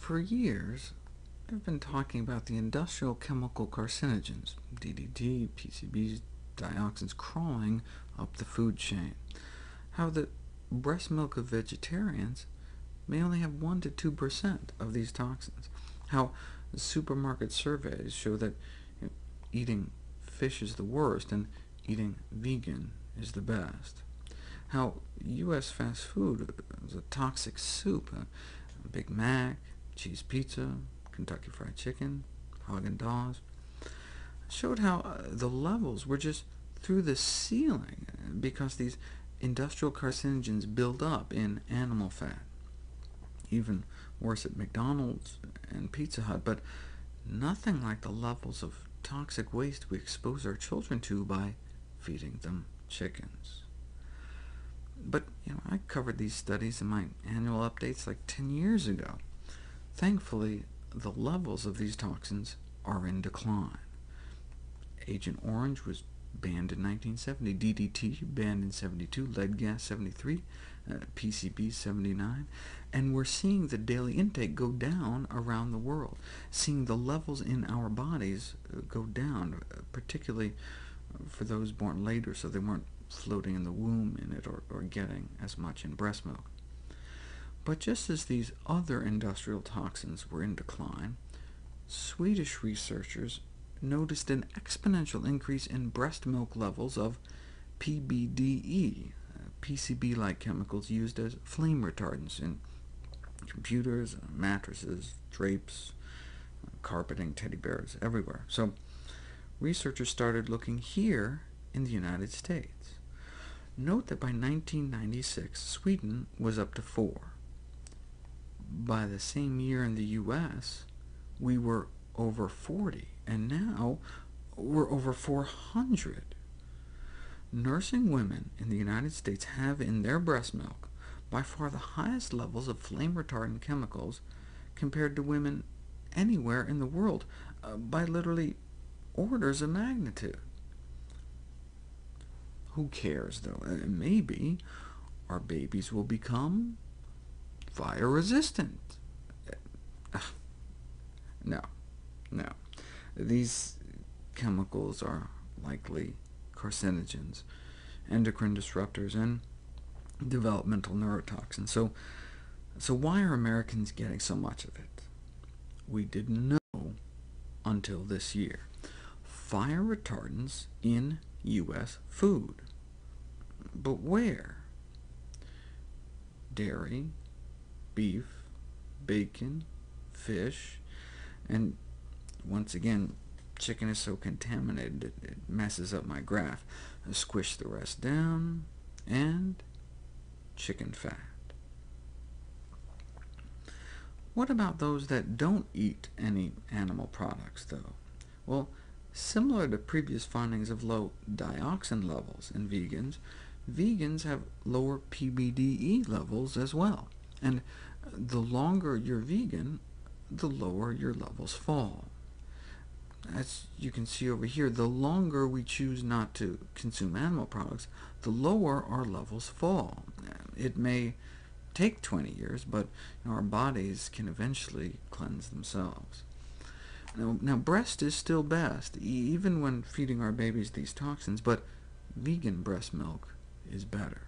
For years, I've been talking about the industrial chemical carcinogens, DDT, PCBs, dioxins, crawling up the food chain. How the breast milk of vegetarians may only have 1 to 2% of these toxins. How supermarket surveys show that eating fish is the worst and eating vegan is the best. How U.S. fast food is a toxic soup. Big Mac, cheese pizza, Kentucky Fried Chicken, Haagen-Dazs, showed how the levels were just through the ceiling because these industrial carcinogens build up in animal fat. Even worse at McDonald's and Pizza Hut, but nothing like the levels of toxic waste we expose our children to by feeding them chickens. But I covered these studies in my annual updates like 10 years ago. Thankfully, the levels of these toxins are in decline. Agent Orange was banned in 1970, DDT banned in 72, lead gas 73, PCB 79, and we're seeing the daily intake go down around the world, seeing the levels in our bodies go down, particularly for those born later, so they weren't floating in the womb in it or getting as much in breast milk. But just as these other industrial toxins were in decline, Swedish researchers noticed an exponential increase in breast milk levels of PBDE, PCB-like chemicals used as flame retardants in computers, mattresses, drapes, carpeting, teddy bears, everywhere. So researchers started looking here in the United States. Note that by 1996, Sweden was up to 4. By the same year in the U.S., we were over 40, and now we're over 400. Nursing women in the United States have in their breast milk by far the highest levels of flame-retardant chemicals compared to women anywhere in the world, by literally orders of magnitude. Who cares, though? Maybe our babies will become fire-resistant. No. These chemicals are likely carcinogens, endocrine disruptors, and developmental neurotoxins. So why are Americans getting so much of it? We didn't know until this year. Fire retardants in U.S. food. But where? Dairy, beef, bacon, fish, and once again, chicken is so contaminated it messes up my graph. Squish the rest down, and chicken fat. What about those that don't eat any animal products, though? Well, similar to previous findings of low dioxin levels in vegans, vegans have lower PBDE levels as well. And the longer you're vegan, the lower your levels fall. As you can see over here, the longer we choose not to consume animal products, the lower our levels fall. It may take 20 years, but our bodies can eventually cleanse themselves. Now, breast is still best, even when feeding our babies these toxins, but vegan breast milk is better.